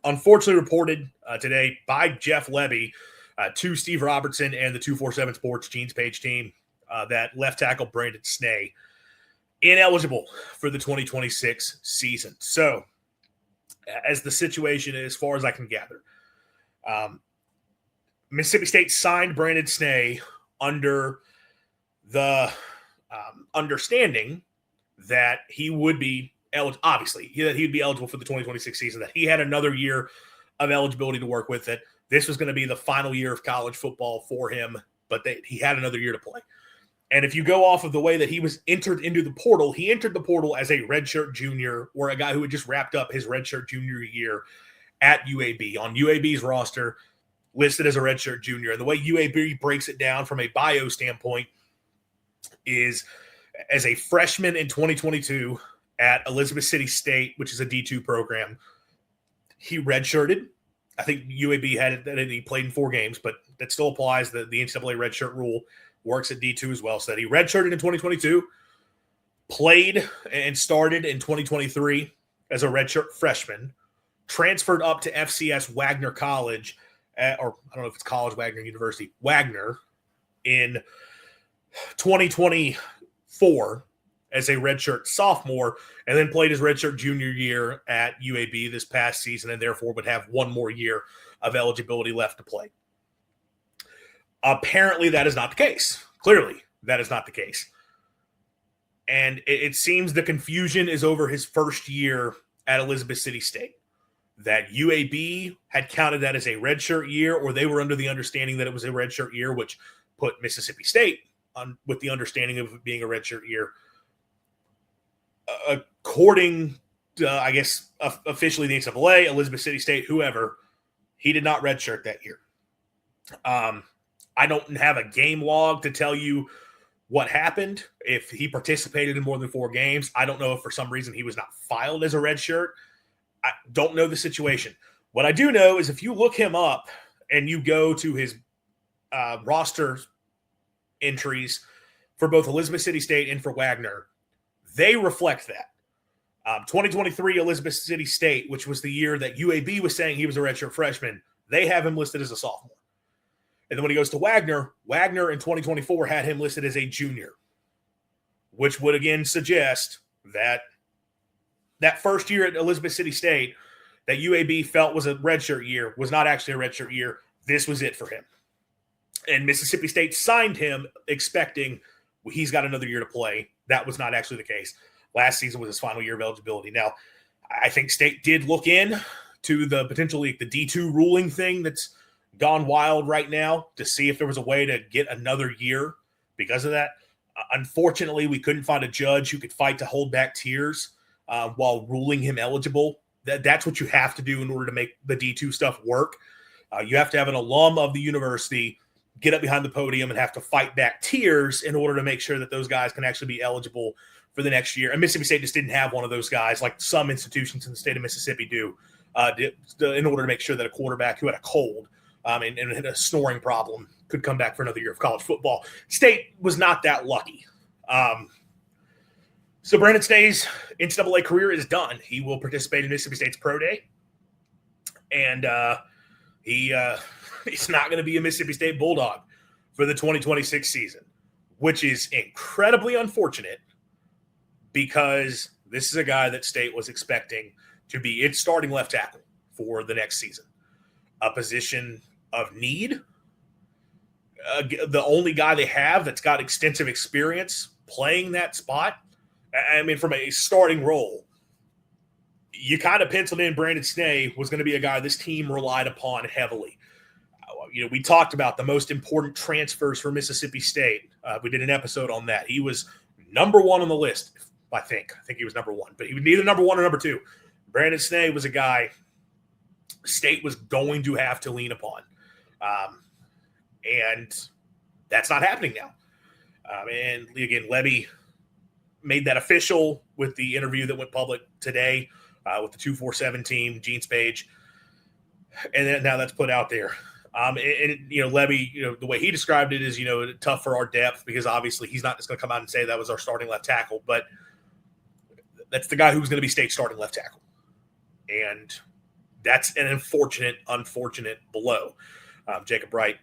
unfortunately reported today by Jeff Lebby to Steve Robertson and the 247 Sports Gene's Page team that left tackle Brandon Sneh ineligible for the 2026 season. So, as the situation, as far as I can gather, Mississippi State signed Brandon Sneh under the understanding that he would be eligible, obviously, that he would be eligible for the 2026 season, that he had another year of eligibility to work with it. This was going to be the final year of college football for him, but he had another year to play. And if you go off of the way that he was entered into the portal, he entered the portal as a redshirt junior, or a guy who had just wrapped up his redshirt junior year at UAB. On UAB's roster, listed as a redshirt junior. And the way UAB breaks it down from a bio standpoint is as a freshman in 2022 at Elizabeth City State, which is a D2 program, he redshirted. I think UAB had it that he played in 4 games, but that still applies. The NCAA redshirt rule works at D2 as well. So that he redshirted in 2022, played and started in 2023 as a redshirt freshman, transferred up to FCS Wagner College, or I don't know if it's College Wagner University, Wagner, in 2024 as a redshirt sophomore, and then played his redshirt junior year at UAB this past season, and therefore would have one more year of eligibility left to play. Apparently, that is not the case. Clearly, that is not the case. And it seems the confusion is over his first year at Elizabeth City State. That UAB had counted that as a redshirt year, or they were under the understanding that it was a redshirt year, which put Mississippi State on with the understanding of it being a redshirt year. According to, I guess, officially the NCAA, Elizabeth City State, whoever, he did not redshirt that year. I don't have a game log to tell you what happened, if he participated in more than 4 games. I don't know if for some reason he was not filed as a redshirt. I don't know the situation. What I do know is if you look him up and you go to his roster entries for both Elizabeth City State and for Wagner, they reflect that. 2023 Elizabeth City State, which was the year that UAB was saying he was a redshirt freshman, they have him listed as a sophomore. And then when he goes to Wagner in 2024 had him listed as a junior, which would again suggest that that first year at Elizabeth City State that UAB felt was a redshirt year was not actually a redshirt year. This was it for him. And Mississippi State signed him expecting he's got another year to play. That was not actually the case. Last season was his final year of eligibility. Now, I think State did look in to the potentially the D2 ruling thing that's gone wild right now to see if there was a way to get another year because of that. Unfortunately, we couldn't find a judge who could fight to hold back tears while ruling him eligible. That's what you have to do in order to make the D2 stuff work. You have to have an alum of the university get up behind the podium and have to fight back tears in order to make sure that those guys can actually be eligible for the next year. And Mississippi State just didn't have one of those guys like some institutions in the state of Mississippi do in order to make sure that a quarterback who had a cold and had a snoring problem could come back for another year of college football. State was not that lucky. So Brandon Sneh's NCAA career is done. He will participate in Mississippi State's Pro Day. And he's not going to be a Mississippi State Bulldog for the 2026 season, which is incredibly unfortunate because this is a guy that State was expecting to be its starting left tackle for the next season. A position of need. The only guy they have that's got extensive experience playing that spot. I mean, from a starting role, you kind of penciled in Brandon Sneh was going to be a guy this team relied upon heavily. We talked about the most important transfers for Mississippi State. We did an episode on that. He was number 1 on the list, I think. I think he was number 1, but he was neither number 1 or number 2. Brandon Sneh was a guy State was going to have to lean upon. And that's not happening now. And again, Lebby made that official with the interview that went public today with the 247 team, Gene's Page. And then now that's put out there. Lebby, the way he described it is, tough for our depth because obviously he's not just going to come out and say that was our starting left tackle, but that's the guy who's going to be State's starting left tackle. And That's an unfortunate blow. Jacob Wright,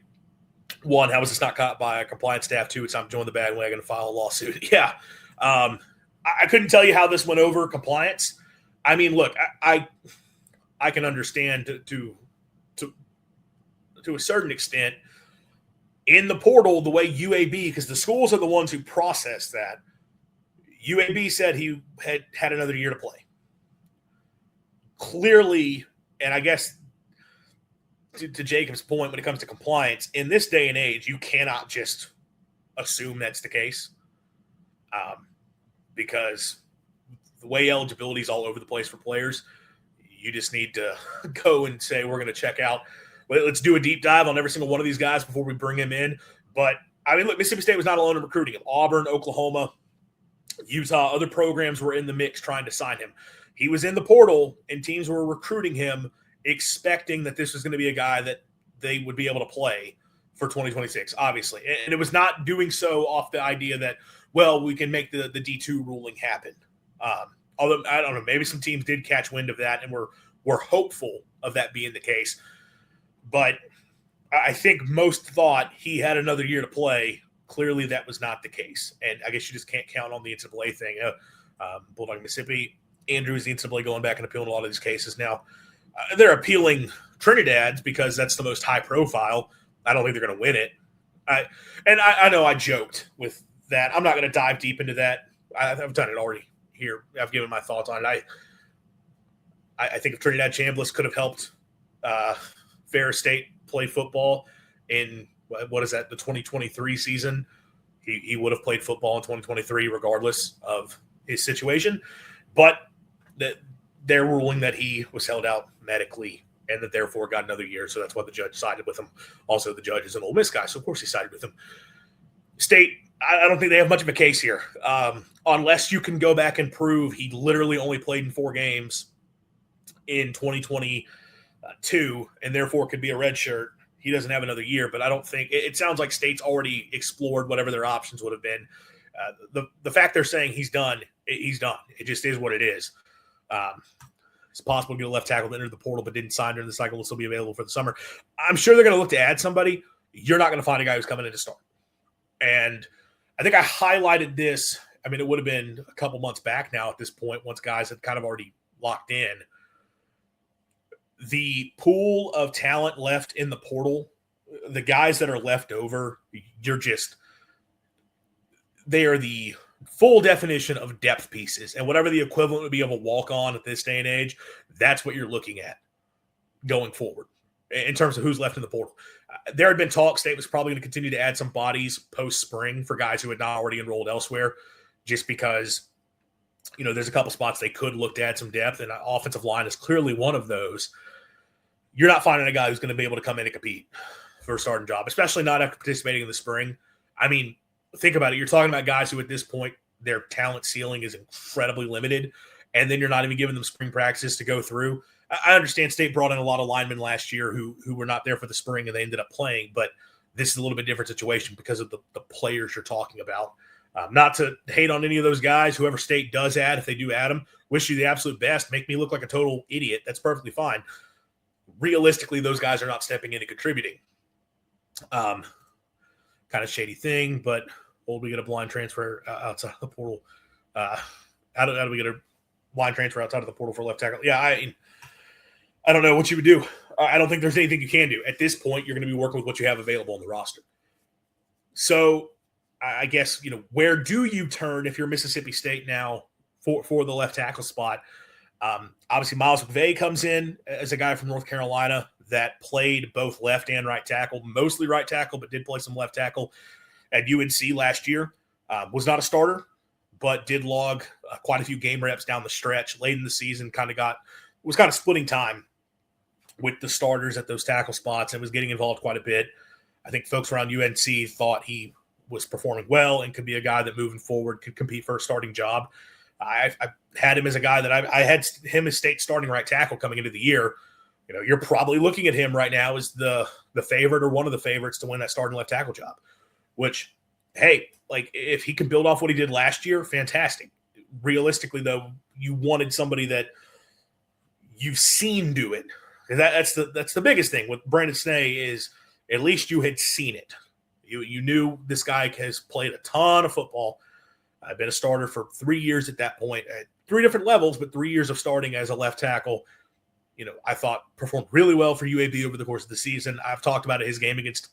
one, how was this not caught by a compliance staff? Two, it's time to join the bandwagon and file a lawsuit. Yeah. I couldn't tell you how this went over compliance. I mean, look, I can understand to a certain extent in the portal the way UAB, because the schools are the ones who process that. UAB said he had another year to play. Clearly, and I guess to Jacob's point, when it comes to compliance, in this day and age, you cannot just assume that's the case, because the way eligibility is all over the place for players, you just need to go and say, we're going to check out. Let's do a deep dive on every single one of these guys before we bring him in. But, I mean, look, Mississippi State was not alone in recruiting him. Auburn, Oklahoma, Utah, other programs were in the mix trying to sign him. He was in the portal, and teams were recruiting him, expecting that this was going to be a guy that they would be able to play for 2026, obviously. And it was not doing so off the idea that, well, we can make the D2 ruling happen. Although, I don't know, maybe some teams did catch wind of that and were hopeful of that being the case. But I think most thought he had another year to play. Clearly, that was not the case. And I guess you just can't count on the NCAA thing. Bulldog Mississippi, Andrews, the NCAA going back and appealing a lot of these cases. Now, they're appealing Trinidad's because that's the most high profile. I don't think they're going to win it. I know I joked with that. I'm not going to dive deep into that. I've done it already here. I've given my thoughts on it. I think if Trinidad Chambliss could have helped Ferris State play football in, what is that, the 2023 season, he would have played football in 2023 regardless of his situation. But they're ruling that he was held out medically and that therefore got another year. So that's why the judge sided with him. Also, the judge is an Ole Miss guy, so of course he sided with him. State, I don't think they have much of a case here. Unless you can go back and prove he literally only played in 4 games in 2022 and therefore could be a red shirt, he doesn't have another year. But I don't think – it sounds like State's already explored whatever their options would have been. The fact they're saying he's done, he's done. It just is what it is. It's possible to get a left tackle that entered the portal but didn't sign during the cycle will still be available for the summer. I'm sure they're going to look to add somebody. You're not going to find a guy who's coming in to start. And I think I highlighted this. I mean, it would have been a couple months back now at this point once guys had kind of already locked in. The pool of talent left in the portal, the guys that are left over, they are the full definition of depth pieces. And whatever the equivalent would be of a walk-on at this day and age, that's what you're looking at going forward in terms of who's left in the portal. There had been talk State was probably going to continue to add some bodies post-spring for guys who had not already enrolled elsewhere, just because, there's a couple spots they could look to add some depth, and offensive line is clearly one of those. You're not finding a guy who's going to be able to come in and compete for a starting job, especially not after participating in the spring. I mean, think about it. You're talking about guys who at this point, their talent ceiling is incredibly limited, and then you're not even giving them spring practices to go through. I understand State brought in a lot of linemen last year who were not there for the spring and they ended up playing, but this is a little bit different situation because of the players you're talking about. Not to hate on any of those guys, whoever State does add, if they do add them, wish you the absolute best, make me look like a total idiot. That's perfectly fine. Realistically, those guys are not stepping in and contributing. Kind of shady thing, but will we get a blind transfer outside of the portal? How do we get a blind transfer outside of the portal for left tackle? Yeah, I don't know what you would do. I don't think there's anything you can do. At this point, you're going to be working with what you have available on the roster. So I guess, where do you turn if you're Mississippi State now for the left tackle spot? Obviously, Miles McVay comes in as a guy from North Carolina that played both left and right tackle, mostly right tackle, but did play some left tackle at UNC last year. Was not a starter, but did log quite a few game reps down the stretch. Late in the season, was kind of splitting time with the starters at those tackle spots and was getting involved quite a bit. I think folks around UNC thought he was performing well and could be a guy that moving forward could compete for a starting job. I had him as a guy that I had him as State starting right tackle coming into the year. You're probably looking at him right now as the favorite or one of the favorites to win that starting left tackle job, which, hey, like if he can build off what he did last year, fantastic. Realistically, though, you wanted somebody that you've seen do it That's the biggest thing with Brandon Sneh is at least you had seen it. You knew this guy has played a ton of football. I've been a starter for 3 years at that point, at 3 different levels, but 3 years of starting as a left tackle. I thought performed really well for UAB over the course of the season. I've talked about his game against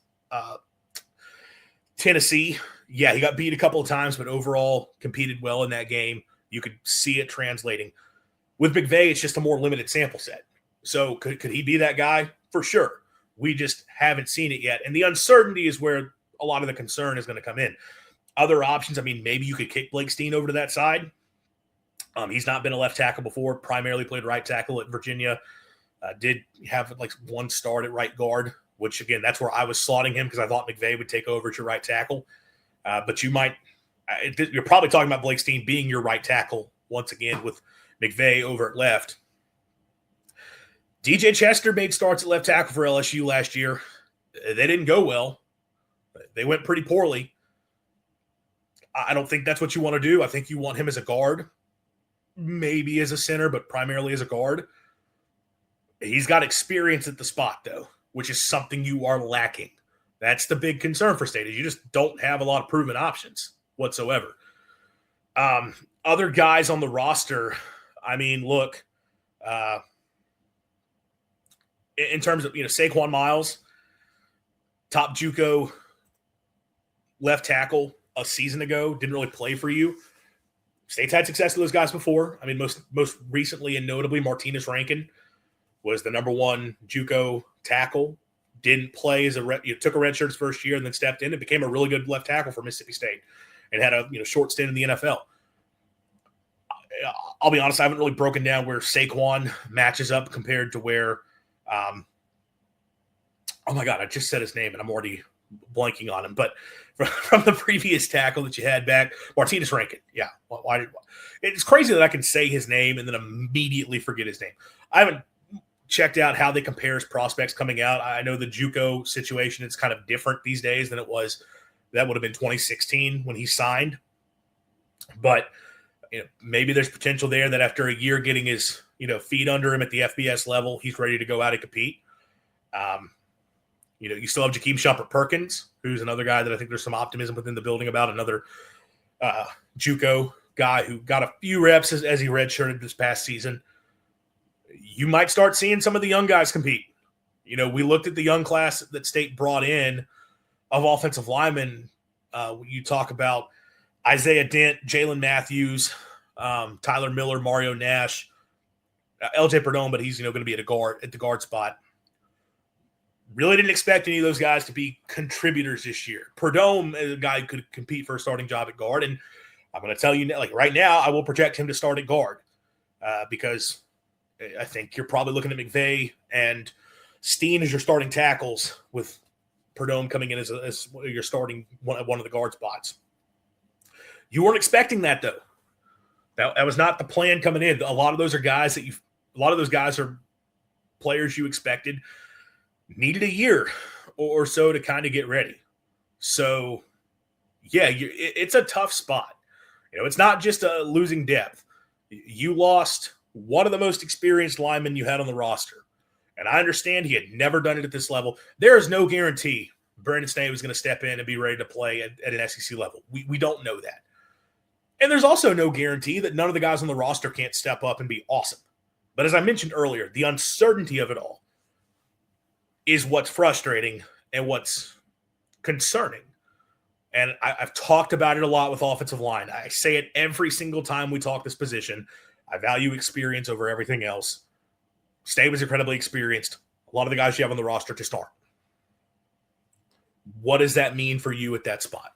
Tennessee. Yeah, he got beat a couple of times, but overall competed well in that game. You could see it translating. With McVay, it's just a more limited sample set. So could he be that guy? For sure. We just haven't seen it yet. And the uncertainty is where a lot of the concern is going to come in. Other options, maybe you could kick Blake Steen over to that side. He's not been a left tackle before, primarily played right tackle at Virginia. Did have like one start at right guard, which, again, that's where I was slotting him because I thought McVay would take over at your right tackle. But you're probably talking about Blake Steen being your right tackle once again with McVay over at left. DJ Chester made starts at left tackle for LSU last year. They didn't go well. They went pretty poorly. I don't think that's what you want to do. I think you want him as a guard, maybe as a center, but primarily as a guard. He's got experience at the spot, though, which is something you are lacking. That's the big concern for State, is you just don't have a lot of proven options whatsoever. Other guys on the roster, look, in terms of, Saquon Miles, top JUCO left tackle a season ago, didn't really play for you. State's had success with those guys before. Most recently and notably, Martinez Rankin was the number one JUCO tackle. Didn't play took a redshirt his first year and then stepped in and became a really good left tackle for Mississippi State and had a short stint in the NFL. I'll be honest, I haven't really broken down where Saquon matches up compared to where oh my God, I just said his name and I'm already blanking on him. But from the previous tackle that you had back, Martinez Rankin. Yeah. It's crazy that I can say his name and then immediately forget his name. I haven't checked out how they compare his prospects coming out. I know the JUCO situation is kind of different these days than it was. That would have been 2016 when he signed. But maybe there's potential there that after a year getting his feet under him at the FBS level, he's ready to go out and compete. You still have Jakeem Shumpert-Perkins, who's another guy that I think there's some optimism within the building about, another JUCO guy who got a few reps as he redshirted this past season. You might start seeing some of the young guys compete. We looked at the young class that State brought in of offensive linemen. You talk about Isaiah Dent, Jalen Matthews, Tyler Miller, Mario Nash, LJ Perdome, but he's going to be at the guard spot. Really didn't expect any of those guys to be contributors this year. Perdome is a guy who could compete for a starting job at guard, and I'm going to tell you, right now, I will project him to start at guard because I think you're probably looking at McVay and Steen as your starting tackles, with Perdome coming in as your starting one of the guard spots. You weren't expecting that, though. That was not the plan coming in. A lot of those are guys are players you expected needed a year or so to kind of get ready. So, yeah, it's a tough spot. It's not just a losing depth. You lost one of the most experienced linemen you had on the roster. And I understand he had never done it at this level. There is no guarantee Brandon Sneh was going to step in and be ready to play at an SEC level. We don't know that. And there's also no guarantee that none of the guys on the roster can't step up and be awesome. But as I mentioned earlier, the uncertainty of it all is what's frustrating and what's concerning. And I've talked about it a lot with offensive line. I say it every single time we talk this position. I value experience over everything else. State was incredibly experienced. A lot of the guys you have on the roster just aren't. What does that mean for you at that spot?